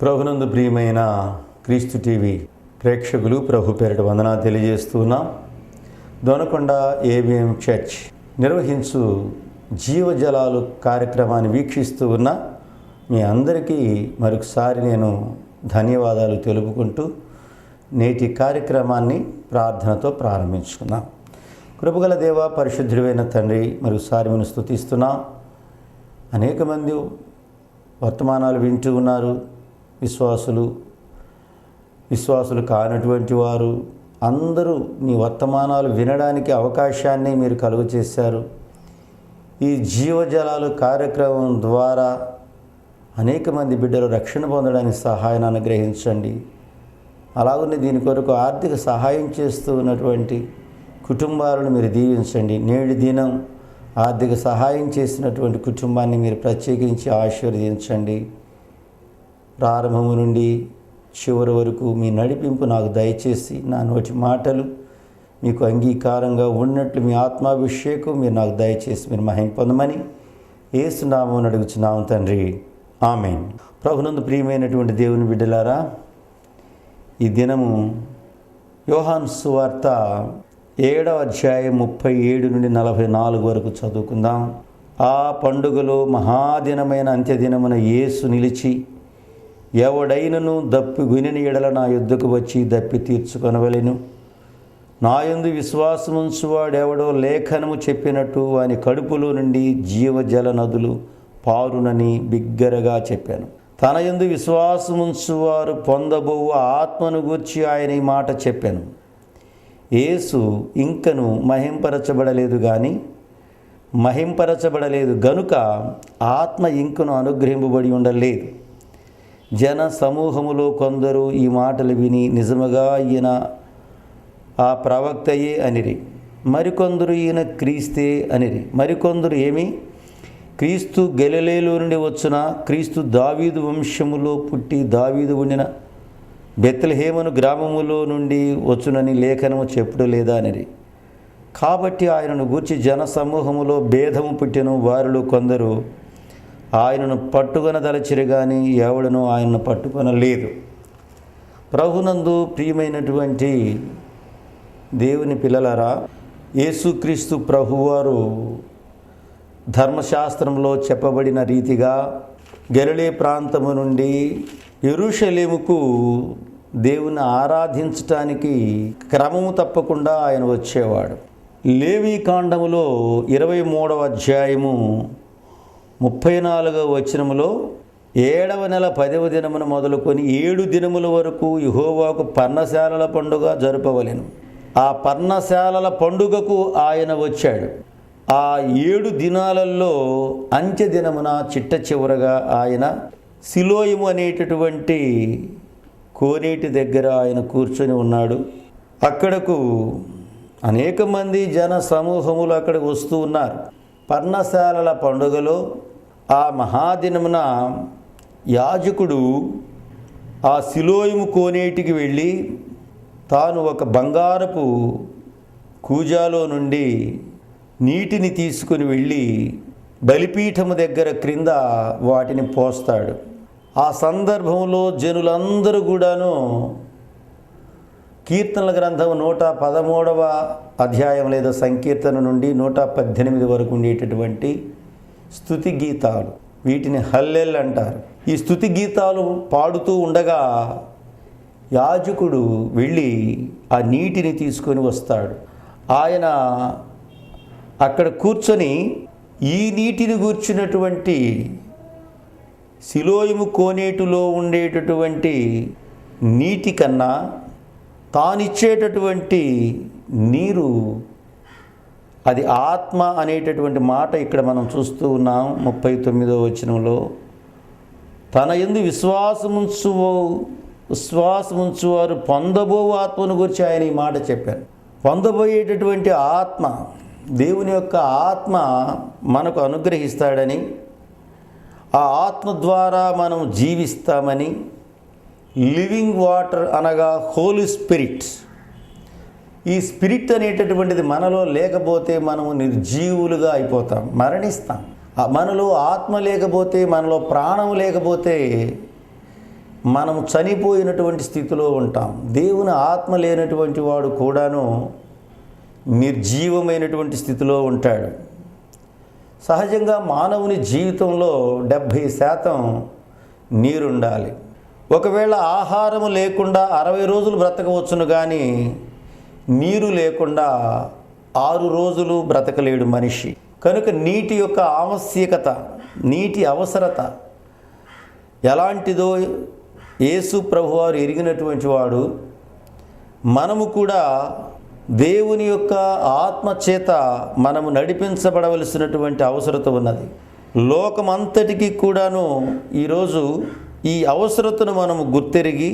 ప్రభునందు ప్రియమైన క్రీస్తు టీవీ ప్రేక్షకులు ప్రభు పేరిట వందనాలు తెలియజేస్తున్నాం. దొనకొండ ఏబిఎం చర్చ్ నిర్వహించు జీవజలాలు కార్యక్రమాన్ని వీక్షిస్తూ ఉన్న మీ అందరికీ మరొకసారి నేను ధన్యవాదాలు తెలుపుకుంటూ నేటి కార్యక్రమాన్ని ప్రార్థనతో ప్రారంభించుకున్నాం. కృపగల దేవ, పరిశుద్ధుడైన తండ్రి, మరొకసారి మేము స్తుతిస్తున్నాం. అనేక మంది వర్తమానాలు వింటూ ఉన్నారు. విశ్వాసులు కానటువంటి వారు అందరూ నీ వర్తమానాలు వినడానికి అవకాశాన్ని మీరు కలుగు చేశారు. ఈ జీవజలాలు కార్యక్రమం ద్వారా అనేక మంది బిడ్డలు రక్షణ పొందడానికి సహాయాన్ని అనుగ్రహించండి. అలాగనే దీని కొరకు ఆర్థిక సహాయం చేస్తూ ఉన్నటువంటి కుటుంబాలను మీరు దీవించండి. నేటి దినం ఆర్థిక సహాయం చేసినటువంటి కుటుంబాన్ని మీరు ప్రత్యేకించి ఆశీర్వదించండి. ప్రారంభము నుండి చివరి వరకు మీ నడిపింపు నాకు దయచేసి నా నోటి మాటలు మీకు అంగీకారంగా ఉన్నట్లు మీ ఆత్మాభిషేకం మీరు నాకు దయచేసి మీరు మహిమ పొందమని యేసు నామమున అడుగుచున్నాము తండ్రి, ఆమేన్. ప్రభునందు ప్రియమైనటువంటి దేవుని బిడ్డలారా, ఈ దినము యోహాను సువార్త 7వ అధ్యాయం 37 నుండి 44 వరకు చదువుకుందాం. ఆ పండుగలో మహాదినమైన అంత్యదినమున యేసు నిలిచి, ఎవడైనను దప్పి గునిని ఎడల నా యుద్ధకు వచ్చి దప్పి తీర్చుకొనవలెను. నా యందు విశ్వాసముంచువాడెవడో లేఖనము చెప్పినట్టు వాని కడుపులో నుండి జీవజల నదులు పారునని బిగ్గరగా చెప్పాను. తన యందు విశ్వాసముంచువారు పొందబోవు ఆత్మను గూర్చి ఆయన ఈ మాట చెప్పాను. యేసు ఇంకను మహింపరచబడలేదు గనుక ఆత్మ ఇంకను అనుగ్రహింపబడి ఉండలేదు. జన సమూహములో కొందరు ఈ మాటలు విని నిజముగా ఈయన ఆ ప్రవక్తయే అనిరి. మరికొందరు ఈయన క్రీస్తే అనిరి. మరికొందరు క్రీస్తు గలిలయలో నుండి వచ్చిన, క్రీస్తు దావీదు వంశములో పుట్టి దావీదు ఉండిన బెత్లెహేము గ్రామములో నుండి వచ్చునని లేఖనము చెప్పుడు లేదా అనిరి. కాబట్టి ఆయనను గూర్చి జన సమూహములో భేదము పుట్టెను. వారిలో కొందరు ఆయనను పట్టుకొనదలచిరి గాని ఎవడను ఆయనను పట్టుకొనలేదు. ప్రభునందు ప్రియమైనటువంటి దేవుని పిల్లలారా, యేసుక్రీస్తు ప్రభువారు ధర్మశాస్త్రంలో చెప్పబడిన రీతిగా గలిలయ ప్రాంతము నుండి యెరూషలేముకు దేవుని ఆరాధించటానికి క్రమము తప్పకుండా ఆయన వచ్చేవాడు. లేవీ కాండములో 23వ అధ్యాయము 34వ వచనములో 7వ నెల 10వ దినమున మొదలుకొని 7 దినముల వరకు యెహోవాకు పర్ణశాలల పండుగ జరుపవలెను. ఆ పర్ణశాలల పండుగకు ఆయన వచ్చాడు. ఆ 7 దినాలలో అంత్య దినమున చిట్ట చివరగా ఆయన సిలోయము అనేటటువంటి కోనేటి దగ్గర ఆయన కూర్చొని ఉన్నాడు. అక్కడకు అనేక మంది జన సమూహములు అక్కడికి వస్తూ ఉన్నారు. పర్ణశాలల పండుగలో ఆ మహాదినమున యాజకుడు ఆ సిలోయము కోనేటికి వెళ్ళి తాను ఒక బంగారపు కూజాలో నుండి నీటిని తీసుకుని వెళ్ళి బలిపీఠము దగ్గర క్రింద వాటిని పోస్తాడు. ఆ సందర్భంలో జనులందరూ కూడాను కీర్తనల గ్రంథం 113వ అధ్యాయం లేదా సంకీర్తన నుండి 118 వరకు ఉండేటటువంటి స్తుతి గీతాలు, వీటిని హల్లెల్ అంటారు. ఈ స్తుతి గీతాలు పాడుతూ ఉండగా యాజకుడు వెళ్ళి ఆ నీటిని తీసుకొని వస్తాడు. ఆయన అక్కడ కూర్చొని ఈ నీటిని గూర్చినటువంటి సిలోయము కోనేటిలో ఉండేటటువంటి నీటి కన్నా తానిచ్చేటటువంటి నీరు, అది ఆత్మ అనేటటువంటి మాట ఇక్కడ మనం చూస్తూ ఉన్నాం. 39వ వచనంలో తన యందు విశ్వాసముంచువారు పొందబోవు ఆత్మను గురించి ఆయన ఈ మాట చెప్పారు. పొందబోయేటటువంటి ఆత్మ, దేవుని యొక్క ఆత్మ మనకు అనుగ్రహిస్తాడని, ఆ ఆత్మ ద్వారా మనం జీవిస్తామని, లివింగ్ వాటర్ అనగా హోలీ స్పిరిట్, ఈ స్పిరిట్ అనేటటువంటిది మనలో లేకపోతే మనము నిర్జీవులుగా అయిపోతాం, మరణిస్తాం. మనలో ఆత్మ లేకపోతే, మనలో ప్రాణం లేకపోతే మనం చనిపోయినటువంటి స్థితిలో ఉంటాం. దేవుని ఆత్మ లేనటువంటి వాడు కూడాను నిర్జీవమైనటువంటి స్థితిలో ఉంటాడు. సహజంగా మానవుని జీవితంలో 70% నీరుండాలి. ఒకవేళ ఆహారము లేకుండా 60 రోజులు బ్రతకవచ్చును, కానీ నీరు లేకుండా 6 రోజులు బ్రతకలేడు మనిషి. కనుక నీటి యొక్క ఆవశ్యకత, నీటి అవసరత ఎలాంటిదో యేసు ప్రభువారు ఎరిగినటువంటి వాడు. మనము కూడా దేవుని యొక్క ఆత్మ చేత మనము నడిపించబడవలసినటువంటి అవసరత ఉన్నది. లోకమంతటికి కూడాను ఈరోజు ఈ అవసరతను మనము గుర్తెరిగి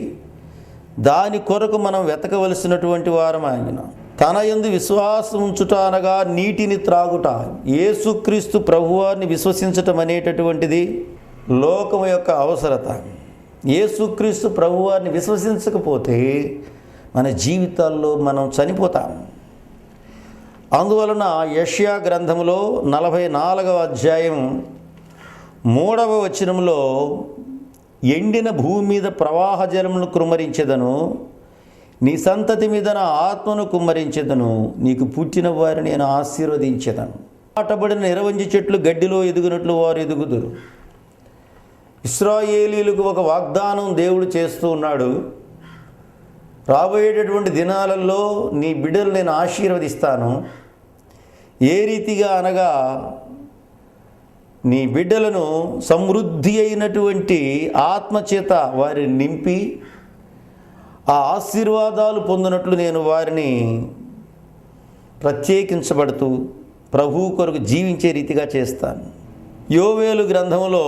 దాని కొరకు మనం వెతకవలసినటువంటి వారం ఆయన. తన యందు విశ్వాసం ఉంచుట అనగా నీటిని త్రాగుట, యేసుక్రీస్తు ప్రభువారిని విశ్వసించటం అనేటటువంటిది లోకం యొక్క అవసరత. యేసుక్రీస్తు ప్రభువారిని విశ్వసించకపోతే మన జీవితాల్లో మనం చనిపోతాం. అందువలన యెషయా గ్రంథములో 44వ అధ్యాయం 3వ వచనంలో, ఎండిన భూమి మీద ప్రవాహ జలమును కుమ్మరించెదను, నీ సంతతి మీద నా ఆత్మను కుమ్మరించెదను, నీకు పుట్టిన వారిని నేను ఆశీర్వదించెదను. నాటబడిన నిరవంజి చెట్లు గడ్డిలో ఎదుగునట్లు వారు ఎదుగుదురు. ఇశ్రాయేలీలకు ఒక వాగ్దానం దేవుడు చేస్తూ ఉన్నాడు. రాబోయేటటువంటి దినాలలో నీ బిడ్డలు నేను ఆశీర్వదిస్తాను. ఏ రీతిగా అనగా, నీ బిడ్డలను సమృద్ధి అయినటువంటి ఆత్మచేత వారిని నింపి ఆ ఆశీర్వాదాలు పొందినట్లు నేను వారిని ప్రత్యేకించబడుతూ ప్రభువు కొరకు జీవించే రీతిగా చేస్తాను. యోవేలు గ్రంథములో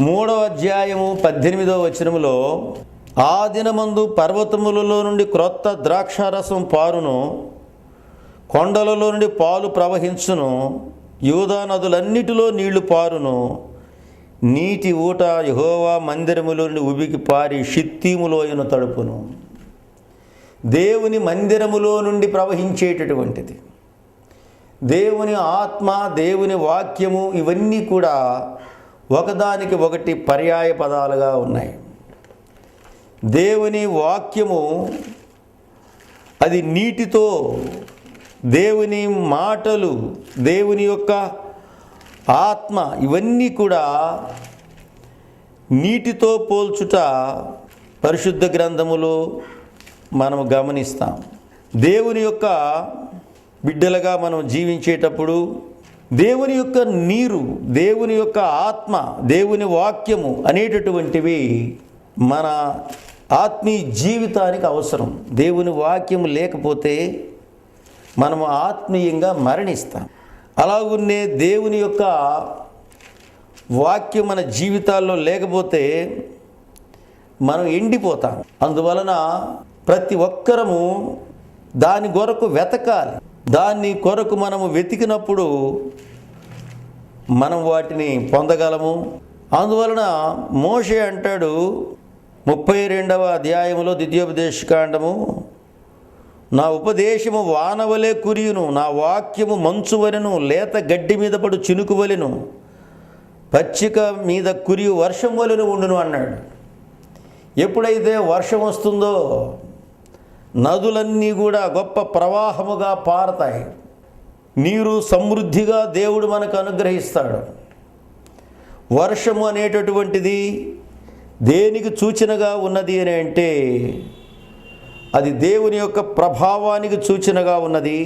3వ అధ్యాయము 18వ వచనములో, ఆ దినమందు పర్వతములలో నుండి క్రొత్త ద్రాక్షారసం పారును, కొండలలో నుండి పాలు ప్రవహించును, యూదా నదులన్నిటిలో నీళ్లు పారును, నీటి ఊట యెహోవా మందిరములో నుండి ఉబికి పారి షిత్తీములోయను తడుపును. దేవుని మందిరములో నుండి ప్రవహించేటటువంటిది దేవుని ఆత్మ, దేవుని వాక్యము, ఇవన్నీ కూడా ఒకదానికి ఒకటి పర్యాయ పదాలుగా ఉన్నాయి. దేవుని వాక్యము అది నీటితో, దేవుని మాటలు, దేవుని యొక్క ఆత్మ, ఇవన్నీ కూడా నీటితో పోల్చుట పరిశుద్ధ గ్రంథములో మనం గమనిస్తాం. దేవుని యొక్క బిడ్డలుగా మనం జీవించేటప్పుడు దేవుని యొక్క నీరు, దేవుని యొక్క ఆత్మ, దేవుని వాక్యము అనేటటువంటివి మన ఆత్మీయ జీవితానికి అవసరం. దేవుని వాక్యము లేకపోతే మనము ఆత్మీయంగా మరణిస్తాం. అలాగున్నే దేవుని యొక్క వాక్యం మన జీవితాల్లో లేకపోతే మనం ఎండిపోతాం. అందువలన ప్రతి ఒక్కరము దాని కొరకు వెతకాలి. దాని కొరకు మనము వెతికినప్పుడు మనం వాటిని పొందగలము. అందువలన మోషే అంటాడు 32వ అధ్యాయములో ద్వితీయోపదేశకాండము, నా ఉపదేశము వానవలే కురియును, నా వాక్యము మంచువలెను, లేత గడ్డి మీద పడు చినుకు వలెను, పచ్చిక మీద కురియు వర్షం వలెను ఉండును అన్నాడు. ఎప్పుడైతే వర్షం వస్తుందో నదులన్నీ కూడా గొప్ప ప్రవాహముగా పారతాయి. నీరు సమృద్ధిగా దేవుడు మనకు అనుగ్రహిస్తాడు. వర్షము అనేటటువంటిది దేనికి సూచనగా ఉన్నది అని అంటే, అది దేవుని యొక్క ప్రభావానికి సూచనగా ఉన్నది.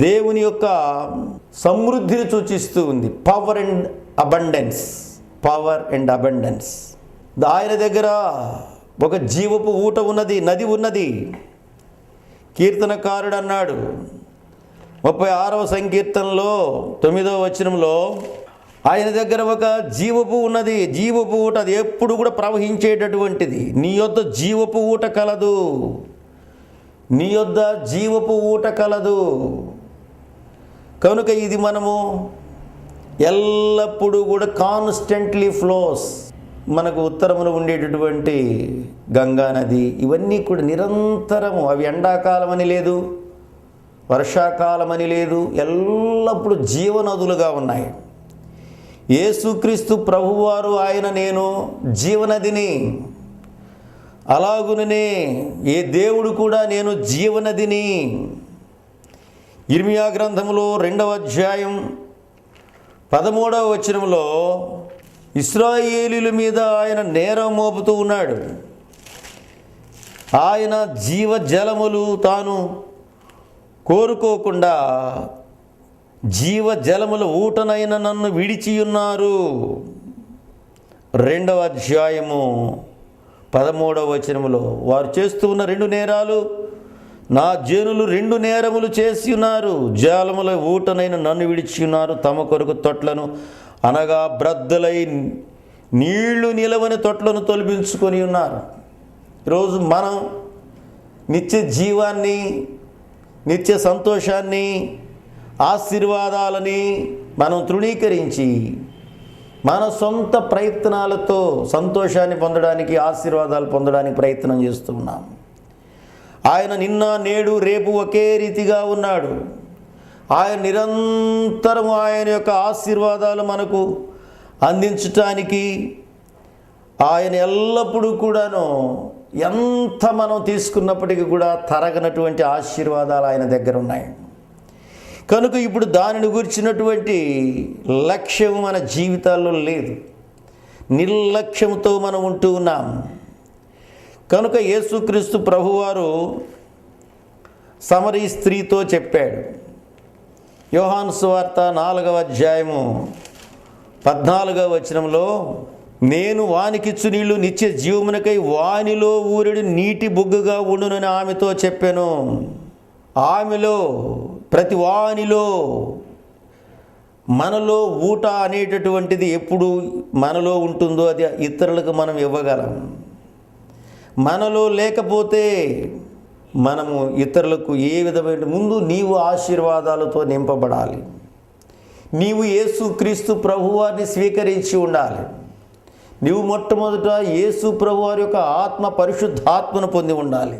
దేవుని యొక్క సమృద్ధిని సూచిస్తూ ఉంది. Power and abundance, power and abundance. ఆయన దగ్గర ఒక జీవపు ఊట ఉన్నది, నది ఉన్నది. కీర్తనకారుడు అన్నాడు 36వ సంకీర్తనలో 9వ వచనంలో, ఆయన దగ్గర ఒక జీవపు ఉన్నది, జీవపు ఊట, అది ఎప్పుడు కూడా ప్రవహించేటటువంటిది. నీ యొద్ద జీవపు ఊట కలదు, నీ యొద్ద జీవపు ఊట కలదు. కనుక ఇది మనము ఎల్లప్పుడూ కూడా కాన్స్టెంట్లీ ఫ్లోస్. మనకు ఉత్తరమున ఉండేటటువంటి గంగా నది, ఇవన్నీ కూడా నిరంతరము, అవి ఎండాకాలం అని లేదు, వర్షాకాలం అని లేదు, ఎల్లప్పుడూ జీవనదులుగా ఉన్నాయి. యేసుక్రీస్తు ప్రభువారు ఆయన నేను జీవనదిని, అలాగుననే ఏ దేవుడు కూడా నేను జీవనదిని. ఇర్మియా గ్రంథంలో 2వ అధ్యాయం 13వ వచనంలో ఇశ్రాయేలీయుల మీద ఆయన నేరం మోపుతూ ఉన్నాడు. ఆయన జీవజలములు తాను కోరుకోకుండా జీవజలముల ఊటనైన నన్ను విడిచియున్నారు. 2వ అధ్యాయము 13వ వచనములో వారు చేస్తూ ఉన్న 2 నేరాలు, నా జనులు 2 నేరములు చేసి ఉన్నారు. జాలముల ఊటనైన నన్ను విడిచి ఉన్నారు, తమ కొరకు తొట్లను అనగా బ్రద్దలై నీళ్లు నిలవని తొట్లను తొలగించుకొని ఉన్నారు. ఈరోజు మనం నిత్య జీవాన్ని, నిత్య సంతోషాన్ని, ఆశీర్వాదాలని మనం తృణీకరించి మన సొంత ప్రయత్నాలతో సంతోషాన్ని పొందడానికి, ఆశీర్వాదాలు పొందడానికి ప్రయత్నం చేస్తూ ఉన్నాం. ఆయన నిన్న నేడు రేపు ఒకే రీతిగా ఉన్నాడు. ఆయన నిరంతరం ఆయన యొక్క ఆశీర్వాదాలు మనకు అందించటానికి ఆయన ఎల్లప్పుడూ కూడాను ఎంత మనం తీసుకున్నప్పటికీ కూడా తరగనటువంటి ఆశీర్వాదాలు ఆయన దగ్గర ఉన్నాయి. కనుక ఇప్పుడు దానిని గురించినటువంటి లక్ష్యం మన జీవితాల్లో లేదు. నిర్లక్ష్యంతో మనం ఉంటూ ఉన్నాం. కనుక యేసుక్రీస్తు ప్రభువారు సమరీ స్త్రీతో చెప్పాడు. యోహాను సువార్త 4వ అధ్యాయము 14వ వచనంలో, నేను వానికిచ్చు నీళ్లు నిత్య జీవమునకై వానిలో ఊరెడు నీటి బొగ్గుగా ఉండునని ఆమెతో చెప్పాను. ఆమెలో, ప్రతి వానిలో, మనలో ఊట అనేటటువంటిది ఎప్పుడు మనలో ఉంటుందో అది ఇతరులకు మనం ఇవ్వగలం. మనలో లేకపోతే మనము ఇతరులకు ఏ విధమైన, ముందు నీవు ఆశీర్వాదాలతో నింపబడాలి. నీవు యేసుక్రీస్తు ప్రభువారిని స్వీకరించి ఉండాలి. నీవు మొట్టమొదట యేసు ప్రభువారి యొక్క ఆత్మ, పరిశుద్ధాత్మను పొంది ఉండాలి.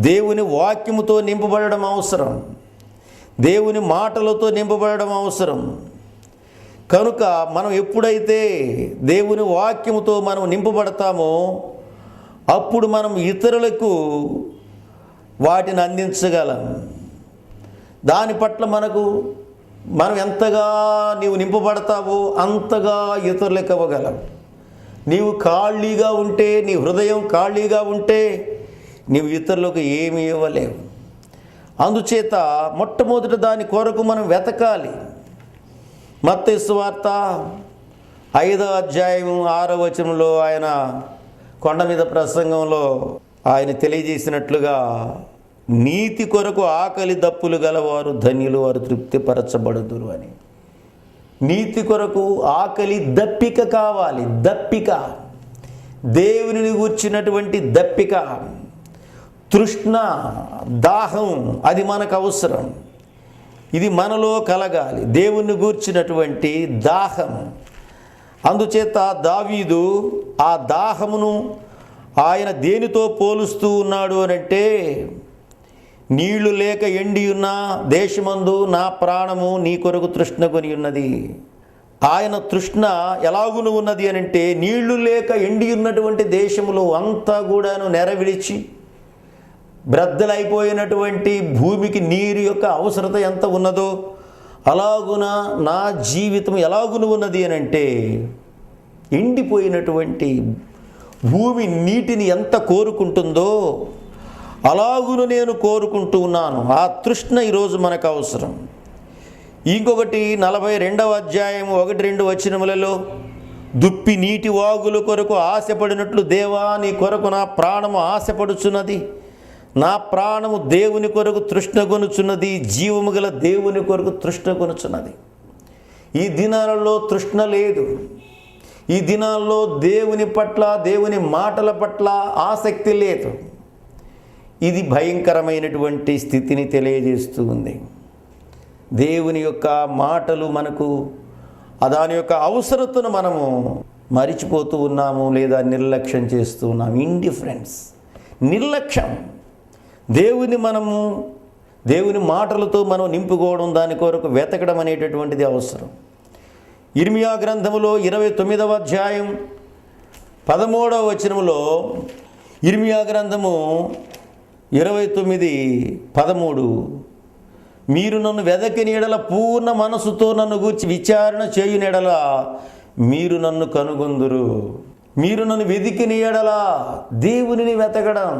దేవుని వాక్యముతో నింపబడడం అవసరం. దేవుని మాటలతో నింపబడడం అవసరం. కనుక మనం ఎప్పుడైతే దేవుని వాక్యముతో మనం నింపబడతామో అప్పుడు మనం ఇతరులకు వాటిని అందించగలం. దాని పట్ల మనం ఎంతగా నీవు నింపబడతావో అంతగా ఇతరులకు ఇవ్వగలం. నీవు ఖాళీగా ఉంటే, నీ హృదయం ఖాళీగా ఉంటే నీవు ఇతరులకు ఏమి ఇవ్వలేవు. అందుచేత మొట్టమొదట దాని కొరకు మనం వెతకాలి. మత్తయి సువార్త 5వ అధ్యాయం 6వ వచనంలో ఆయన కొండ మీద ప్రసంగంలో ఆయన తెలియజేసినట్లుగా, నీతి కొరకు ఆకలి దప్పులు గలవారు ధన్యులు, వారు తృప్తిపరచబడుదురు అని. నీతి కొరకు ఆకలి, దప్పిక కావాలి. దప్పిక, దేవునిని గూర్చినటువంటి దప్పిక, తృష్ణ, దాహం, అది మనకు అవసరం. ఇది మనలో కలగాలి, దేవుని గూర్చినటువంటి దాహం. అందుచేత దావీదు ఆ దాహమును ఆయన దేనితో పోలుస్తూ ఉన్నాడు అనంటే, నీళ్లు లేక ఎండి ఉన్న దేశమందు నా ప్రాణము నీ కొరకు తృష్ణ కొని ఉన్నది. ఆయన తృష్ణ ఎలాగును ఉన్నది అనంటే, నీళ్లు లేక ఎండి ఉన్నటువంటి దేశములో అంతా కూడాను నెరవిడిచి బ్రద్దలైపోయినటువంటి భూమికి నీరు యొక్క అవసరత ఎంత ఉన్నదో అలాగున నా జీవితం ఎలాగును ఉన్నది అనంటే, ఎండిపోయినటువంటి భూమి నీటిని ఎంత కోరుకుంటుందో అలాగును నేను కోరుకుంటూ ఉన్నాను. ఆ తృష్ణ ఈరోజు మనకు అవసరం. ఇంకొకటి 42వ అధ్యాయం 1-2 వచనములలో, దుప్పి నీటి వాగుల కొరకు ఆశపడినట్లు దేవా నీ కొరకు నా ప్రాణము ఆశపడుచున్నది. నా ప్రాణము దేవుని కొరకు తృష్ణ కొనుచున్నది, జీవము గల దేవుని కొరకు తృష్ణ కొనుచున్నది. ఈ దినాలలో తృష్ణ లేదు. ఈ దినాల్లో దేవుని పట్ల, దేవుని మాటల పట్ల ఆసక్తి లేదు. ఇది భయంకరమైనటువంటి స్థితిని తెలియజేస్తూ ఉంది. దేవుని యొక్క మాటలు మనకు దాని యొక్క అవసరతను మనము మరిచిపోతూ ఉన్నాము, లేదా నిర్లక్ష్యం చేస్తూ ఉన్నాము. ఇండిఫరెన్స్, నిర్లక్ష్యం. దేవుని మాటలతో మనం నింపుకోవడం, దాని కొరకు వెతకడం అనేటటువంటిది అవసరం. ఇర్మియా గ్రంథములో 29వ అధ్యాయం 13వ వచనములో, ఇర్మియా గ్రంథము 29:13, మీరు నన్ను వెదకిన ఎడల పూర్ణ మనసుతో నన్ను గూర్చి విచారణ చేయున ఎడల మీరు నన్ను కనుగొందురు. మీరు నన్ను వెదికిన ఎడల, దేవునిని వెతకడం,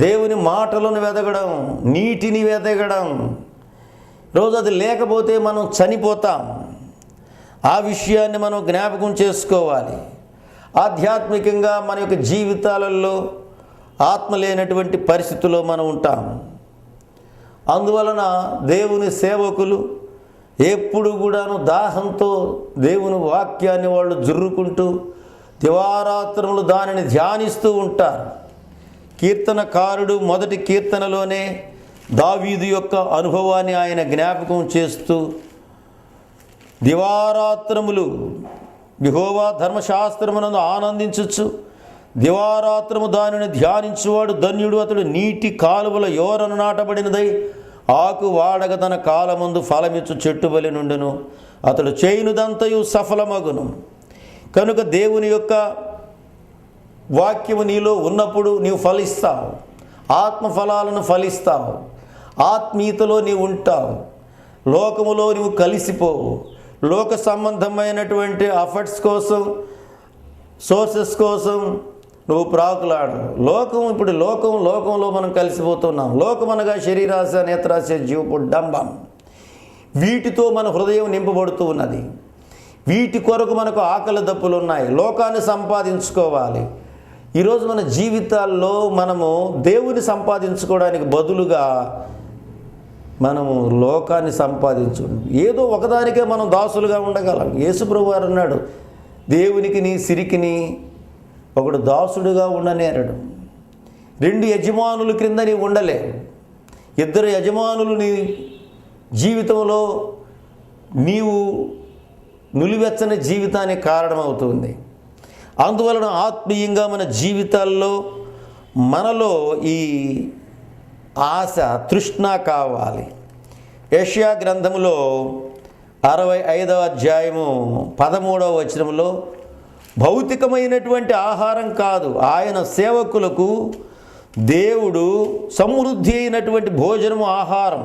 దేవుని మాటలను వెతకడం, నీటిని వెతకడం. రోజు అది లేకపోతే మనం చనిపోతాం. ఆ విషయాన్ని మనం జ్ఞాపకం చేసుకోవాలి. ఆధ్యాత్మికంగా మన యొక్క జీవితాలలో ఆత్మ లేనటువంటి పరిస్థితుల్లో మనం ఉంటాం. అందువలన దేవుని సేవకులు ఎప్పుడు కూడాను దాహంతో దేవుని వాక్యాన్ని వాళ్ళు జుర్రుకుంటూ దివారాత్రములు దానిని ధ్యానిస్తూ ఉంటారు. కీర్తనకారుడు మొదటి కీర్తనలోనే దావీదు యొక్క అనుభవాన్ని ఆయన జ్ఞాపకం చేస్తూ, దివారాత్రములు యెహోవా ధర్మశాస్త్రమునందు ఆనందించచ్చు, దివారాత్రము దానిని ధ్యానించువాడు ధన్యుడు, అతడు నీటి కాలువల యోరను నాటబడినదై ఆకు వాడగ తన కాలమందు ఫలమిచ్చు చెట్టు వలె నుండును, అతడు చేయునుదంతయు సఫలమగును. కనుక దేవుని యొక్క వాక్యము నీలో ఉన్నప్పుడు నీవు ఫలిస్తావు, ఆత్మఫలాలను ఫలిస్తావు, ఆత్మీయతలో నీవు ఉంటావు, లోకములో నీవు కలిసిపోవు. లోక సంబంధమైనటువంటి అఫర్ట్స్ కోసం, సోర్సెస్ కోసం నువ్వు ప్రాకులాడు. ఇప్పుడు లోకంలో మనం కలిసిపోతున్నాం. లోకం అనగా శరీరాశ, నేత్రాశ, జీవపు డంబం. వీటితో మన హృదయం నింపబడుతూ ఉన్నది. వీటి కొరకు మనకు ఆకలి దప్పులు ఉన్నాయి. లోకాన్ని సంపాదించుకోవాలి. ఈరోజు మన జీవితాల్లో మనము దేవుని సంపాదించుకోవడానికి బదులుగా మనము లోకాన్ని ఏదో ఒకదానికే మనం దాసులుగా ఉండగలం. యేసుప్రభు వారు అన్నాడు, దేవునికి నీ సిరికిని ఒకడు దాసుడుగా ఉండనేరడు. 2 యజమానుల క్రింద నీవు ఉండలేవు. 2 యజమానులు నీ జీవితంలో నీవు నులివెచ్చని జీవితానికి కారణమవుతుంది. అందువలన ఆత్మీయంగా మన జీవితాల్లో మనలో ఈ ఆశ, తృష్ణ కావాలి. యెషయా గ్రంథములో 65వ అధ్యాయము 13వ వచనములో, భౌతికమైనటువంటి ఆహారం కాదు, ఆయన సేవకులకు దేవుడు సమృద్ధి అయినటువంటి భోజనము, ఆహారం.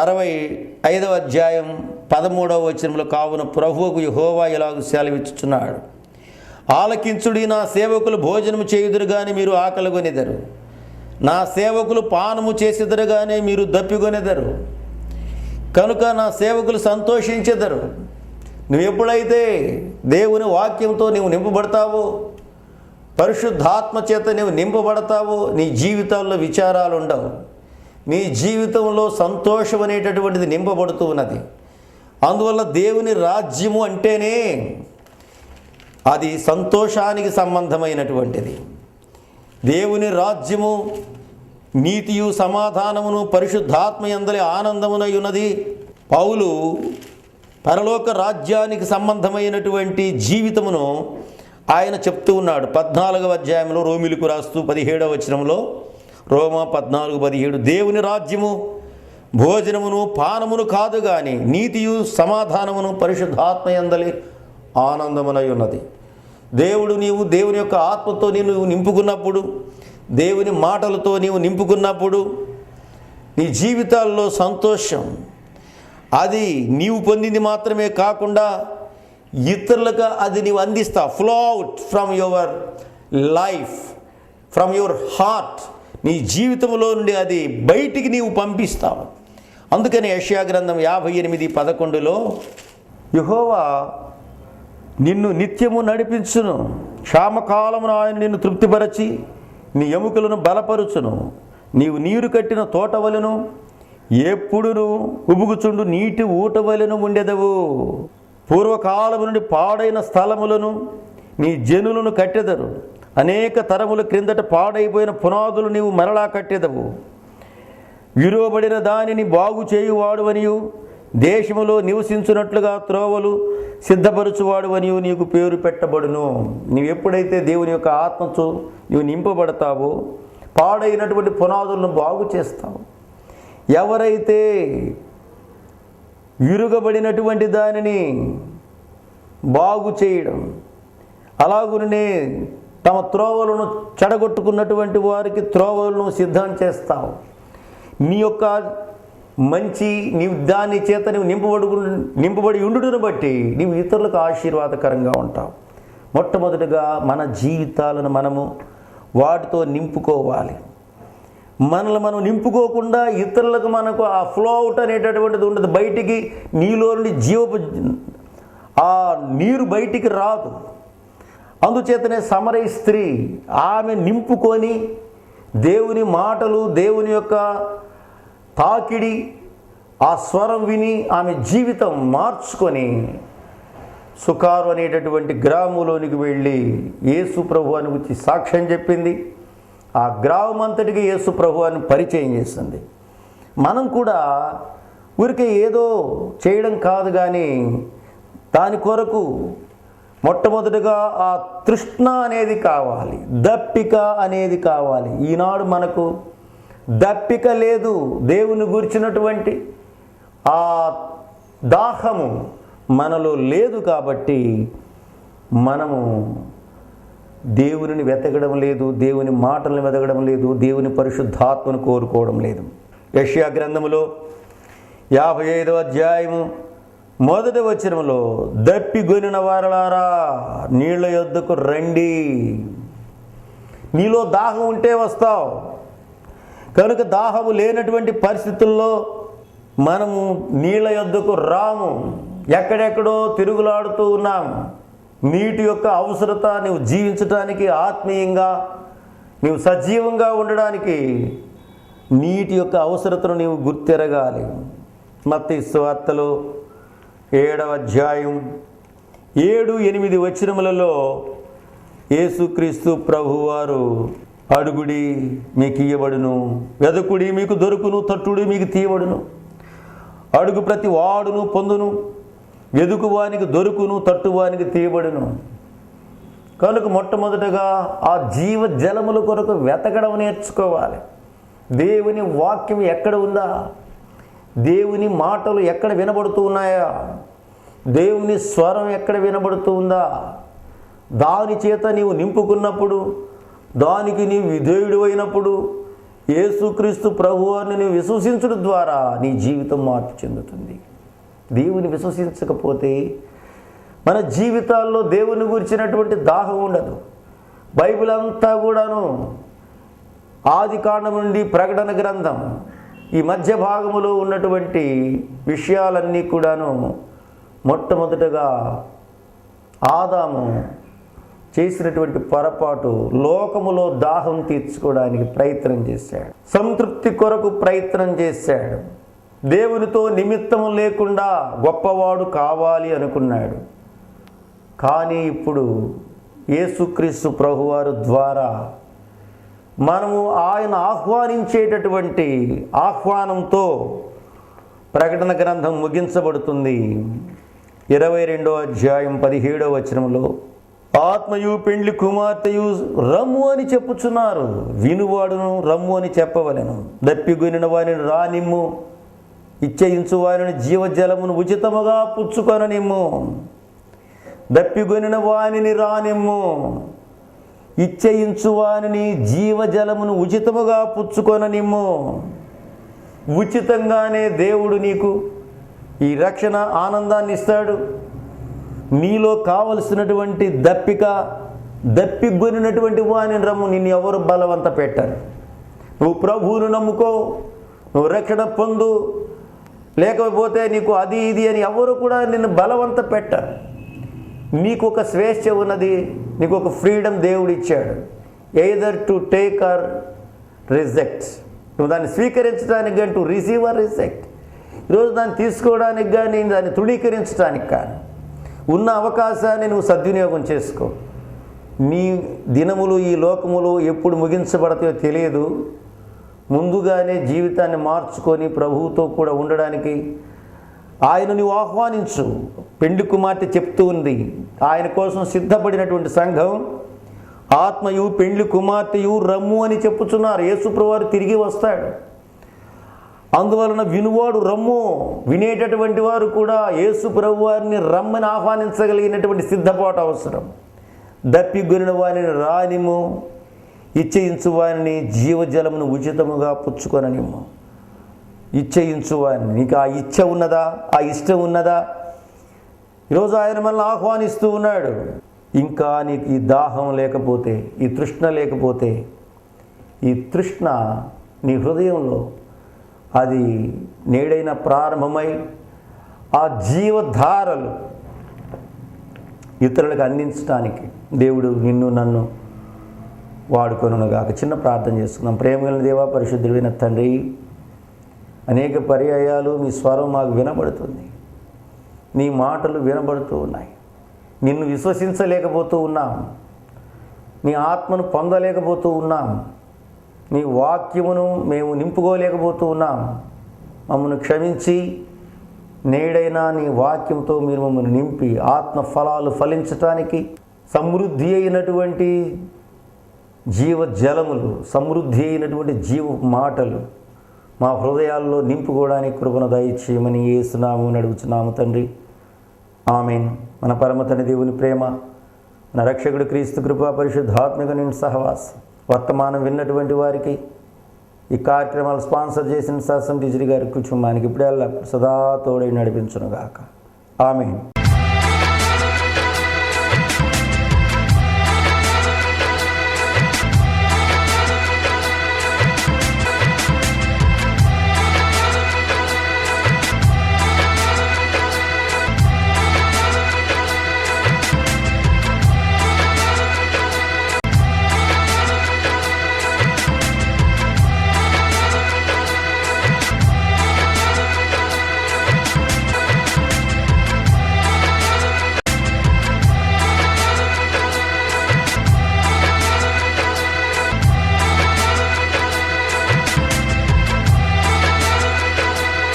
65వ అధ్యాయం 13వ వచనంలో, కావున ప్రభువుకు యెహోవా ఇలాగ సెలవిచ్చుచున్నాడు, ఆలకించుడి, నా సేవకులు భోజనము చేయుదురు గాని మీరు ఆకలిగొనెదరు, నా సేవకులు పానము చేసెదరు గాని మీరు దప్పిగొనెదరు. కనుక నా సేవకులు సంతోషించెదరు. నువ్వు ఎప్పుడైతే దేవుని వాక్యంతో నీవు నింపబడతావో, పరిశుద్ధాత్మ చేత నీవు నింపబడతావో, నీ జీవితాల్లో విచారాలు ఉండవు. నీ జీవితంలో సంతోషం అనేటటువంటిది నింపబడుతూ ఉన్నది. అందువల్ల దేవుని రాజ్యము అంటేనే అది సంతోషానికి సంబంధమైనటువంటిది. దేవుని రాజ్యము నీతియు సమాధానమును పరిశుద్ధాత్మ యందలి ఆనందమునై ఉన్నది. పౌలు పరలోక రాజ్యానికి సంబంధమైనటువంటి జీవితమును ఆయన చెప్తూ ఉన్నాడు. 14వ అధ్యాయంలో రోమిలకు రాస్తూ 17వ వచనంలో, రోమా 14:17, దేవుని రాజ్యము భోజనమును పానమును కాదు గాని నీతియు సమాధానమును పరిశుద్ధాత్మ యందలి ఆనందమునై ఉన్నది. నీవు దేవుని యొక్క ఆత్మతో నీవు నింపుకున్నప్పుడు, దేవుని మాటలతో నీవు నింపుకున్నప్పుడు నీ జీవితాల్లో సంతోషం, అది నీవు పొందింది మాత్రమే కాకుండా ఇతరులకు అది నీవు అందిస్తావు. Flow out from your life, from your heart. నీ జీవితంలో నుండి అది బయటికి నీవు పంపిస్తావు. అందుకని యెషయా గ్రంథం 58:11లో, యెహోవా నిన్ను నిత్యము నడిపించును, క్షామకాలమున ఆయన నిన్ను తృప్తిపరచి నీ ఎముకలను బలపరుచును, నీవు నీరు కట్టిన తోటవలెను ఎప్పుడును ఉబుకుచుండు నీటి ఊటవలెను ఉండెదవు. పూర్వకాలము నుండి పాడైన స్థలములను నీ జనులను కట్టెదరు, అనేక తరముల క్రిందట పాడైపోయిన పునాదులు నీవు మరలా కట్టెదవు. విరువబడిన దానిని బాగు చేయువాడువనియు, దేశములో నివసించున్నట్లుగా త్రోవలు సిద్ధపరచువాడువనియు నీకు పేరు పెట్టబడును. నీవు ఎప్పుడైతే దేవుని యొక్క ఆత్మతో నీవు నింపబడతావో, పాడైనటువంటి పునాదులను బాగు చేస్తావు. ఎవరైతే విరుగబడినటువంటి దానిని బాగు చేయడం, అలాగునే తమ త్రోవలను చెడగొట్టుకున్నటువంటి వారికి త్రోవలను సిద్ధం చేస్తావు. నీ యొక్క మంచి నీవు దాని చేత నువ్వు నింపబడి ఉండుటను బట్టి నీవు ఇతరులకు ఆశీర్వాదకరంగా ఉంటావు. మొట్టమొదటిగా మన జీవితాలను మనము వాటితో నింపుకోవాలి. మనల్ని మనం నింపుకోకుండా ఇతరులకు మనకు ఆ ఫ్లో అవుట్ అనేటటువంటిది ఉండదు. బయటికి నీలో నుండి ఆ నీరు బయటికి రాదు. అందుచేతనే సమరయ స్త్రీ ఆమె నింపుకొని దేవుని మాటలు, దేవుని యొక్క తాకిడి, ఆ స్వరం విని ఆమె జీవితం మార్చుకొని సుకారు అనేటటువంటి గ్రామంలోనికి వెళ్ళి యేసు ప్రభువుని గురించి సాక్ష్యం చెప్పింది. ఆ గ్రామం అంతటికి యేసు ప్రభువుని పరిచయం చేసింది. మనం కూడా ఊరికే ఏదో చేయడం కాదు, కానీ దాని కొరకు మొట్టమొదటిగా ఆ తృష్ణ అనేది కావాలి, దప్పిక అనేది కావాలి. ఈనాడు మనకు దప్పిక లేదు. దేవుని గురించినటువంటి ఆ దాహము మనలో లేదు. కాబట్టి మనము దేవుని వెతకడం లేదు, దేవుని మాటలను వెతకడం లేదు, దేవుని పరిశుద్ధాత్మను కోరుకోవడం లేదు. యెషయా గ్రంథములో 55వ అధ్యాయము 1వ వచనములో, దప్పిగొనిన వారలారా నీళ్ల యొద్దకు రండి. నీలో దాహం ఉంటే వస్తావు. కనుక దాహము లేనటువంటి పరిస్థితుల్లో మనము నీళ్ల యొద్దకు రాము. ఎక్కడెక్కడో తిరుగులాడుతూ ఉన్నాము. నీటి యొక్క అవసరత నువ్వు జీవించడానికి, ఆత్మీయంగా నువ్వు సజీవంగా ఉండడానికి నీటి యొక్క అవసరతను నీవు గుర్తెరగాలి. మత్తయి సువార్తలో 7వ అధ్యాయం 7-8 వచనములలో యేసుక్రీస్తు ప్రభువారు, అడుగుడి మీకు ఇయ్యబడును, వెదకుడి మీకు దొరుకును, తట్టుడి మీకు తీయబడును. అడుగు ప్రతి వాడును పొందును, వెదుకువానికి దొరుకును, తట్టువానికి తీయబడును. కనుక మొట్టమొదటగా ఆ జీవ జలముల కొరకు వెతకడం నేర్చుకోవాలి. దేవుని వాక్యం ఎక్కడ ఉందా? దేవుని మాటలు ఎక్కడ వినబడుతూ ఉన్నాయా? దేవుని స్వరం ఎక్కడ వినబడుతూ ఉందా? దాని చేత నీవు నింపుకున్నప్పుడు, దానికి నీవు విధేయుడు అయినప్పుడు, యేసుక్రీస్తు ప్రభువారిని నీవు విశ్వసించడం ద్వారా నీ జీవితం మార్పు చెందుతుంది. దేవుని విశ్వసించకపోతే మన జీవితాల్లో దేవుని గురించినటువంటి దాహం ఉండదు. బైబిల్ అంతా కూడాను ఆది కాండం నుండి ప్రకటన గ్రంథం ఈ మధ్య భాగములో ఉన్నటువంటి విషయాలన్నీ కూడాను మొట్టమొదటగా ఆదాము చేసినటువంటి పొరపాటు, లోకములో దాహం తీర్చుకోవడానికి ప్రయత్నం చేశాడు, సంతృప్తి కొరకు ప్రయత్నం చేశాడు, దేవునితో నిమిత్తము లేకుండా గొప్పవాడు కావాలి అనుకున్నాడు. కానీ ఇప్పుడు యేసుక్రీస్తు ప్రభువారు ద్వారా మనము ఆయన ఆహ్వానించేటటువంటి ఆహ్వానంతో ప్రకటన గ్రంథం ముగించబడుతుంది. 22వ అధ్యాయం 17వ వచనంలో, ఆత్మయు పెండ్లి కుమార్తెయు రమ్ము అని చెప్పుచున్నారు, వినువాడును రమ్ము అని చెప్పవలెను. దప్పిగొనిన వారిని రానిమ్ము, ఇచ్చయించు వారిని జీవజలమును ఉచితముగా పుచ్చుకొననిమ్ము. దప్పిగొనిన వానిని రానిమ్ము, ఇచ్చయించు వానిని జీవజలమును ఉచితముగా పుచ్చుకొననిమ్ము. ఉచితంగానే దేవుడు నీకు ఈ రక్షణ ఆనందాన్ని ఇస్తాడు. నీలో కావలసినటువంటి దప్పిగొనినటువంటి వాని రమ్ము. నిన్ను ఎవరు బలవంత పెట్టారు? నువ్వు ప్రభువును నమ్ముకో, నువ్వు రక్షణ పొందు, లేకపోతే నీకు అది ఇది అని ఎవరు కూడా నిన్ను బలవంత పెట్టారు. నీకు ఒక స్వేచ్ఛ ఉన్నది, నీకు ఒక ఫ్రీడమ్ దేవుడు ఇచ్చాడు. Either to take are reject. నువ్వు దాన్ని స్వీకరించడానికి కానీ, టు రిసీవ్ ఆర్ రిజెక్ట్. ఈరోజు దాన్ని తీసుకోవడానికి కానీ, దాన్ని తృణీకరించడానికి కానీ ఉన్న అవకాశాన్ని నువ్వు సద్వినియోగం చేసుకో. నీ దినములు ఈ లోకములు ఎప్పుడు ముగించబడతాయో తెలియదు. ముందుగానే జీవితాన్ని మార్చుకొని ప్రభువుతో కూడా ఉండడానికి ఆయన నువ్వు ఆహ్వానించు. పెండ్లి కుమార్తె చెప్తూ ఉంది, ఆయన కోసం సిద్ధపడినటువంటి సంఘం, ఆత్మయు పెండ్లి కుమార్తెయు రమ్ము అని చెప్పుచున్నారు. యేసుప్రభువారు తిరిగి వస్తాడు. అందువలన వినువాడు రమ్ము, వినేటటువంటి వారు కూడా యేసు ప్రభు వారిని రమ్మని ఆహ్వానించగలిగినటువంటి సిద్ధపాటు అవసరం. దప్పిగొనిన వారిని రానిము, ఇచ్చయించు వారిని జీవజలమును ఉచితముగా పుచ్చుకొననిమ్ము. ఇచ్చయించు వారిని, నీకు ఆ ఇచ్చ ఉన్నదా, ఆ ఇష్టం ఉన్నదా? ఈరోజు ఆయన మనల్ని ఆహ్వానిస్తూ ఉన్నాడు. ఇంకా నీకు ఈ దాహం లేకపోతే, ఈ తృష్ణ లేకపోతే, ఈ తృష్ణ నీ హృదయంలో అది నేడైనా ప్రారంభమై ఆ జీవధారలు ఇతరులకు అందించడానికి దేవుడు నిన్ను నన్ను వాడుకొనుగాక. చిన్న ప్రార్థన చేసుకుందాం. ప్రేమగల దేవా, పరిశుద్ధుడైన తండ్రి, అనేక పర్యాయాలు మీ స్వరం మాకు వినబడుతుంది, నీ మాటలు వినబడుతూ ఉన్నాయి. నిన్ను విశ్వసించలేకపోతూ ఉన్నాం, నీ ఆత్మను పొందలేకపోతూ ఉన్నాం, నీ వాక్యమును మేము నింపుకోలేకపోతూ ఉన్నాం. మమ్మల్ని క్షమించి నేడైనా నీ వాక్యంతో మీరు మమ్మల్ని నింపి ఆత్మ ఫలాలు ఫలించటానికి, సమృద్ధి అయినటువంటి జీవజలములు, సమృద్ధి అయినటువంటి జీవ మాటలు మా హృదయాల్లో నింపుకోవడానికి కృపను దయచేయమని యేసునామమున అడుగుచున్నాము తండ్రి. ఆమేన్. మన పరమ తండ్రి దేవుని ప్రేమ, మన రక్షకుడు క్రీస్తు కృప, పరిశుద్ధాత్మిక నిండు సహవాసం వర్తమానం విన్నటువంటి వారికి, ఈ కార్యక్రమాలు స్పాన్సర్ చేసిన శాస్త్రం టీచర్ గారి కుటుంబానికి ఇప్పుడెల్లా సదా తోడై నడిపించునుగాక. ఆమేన్.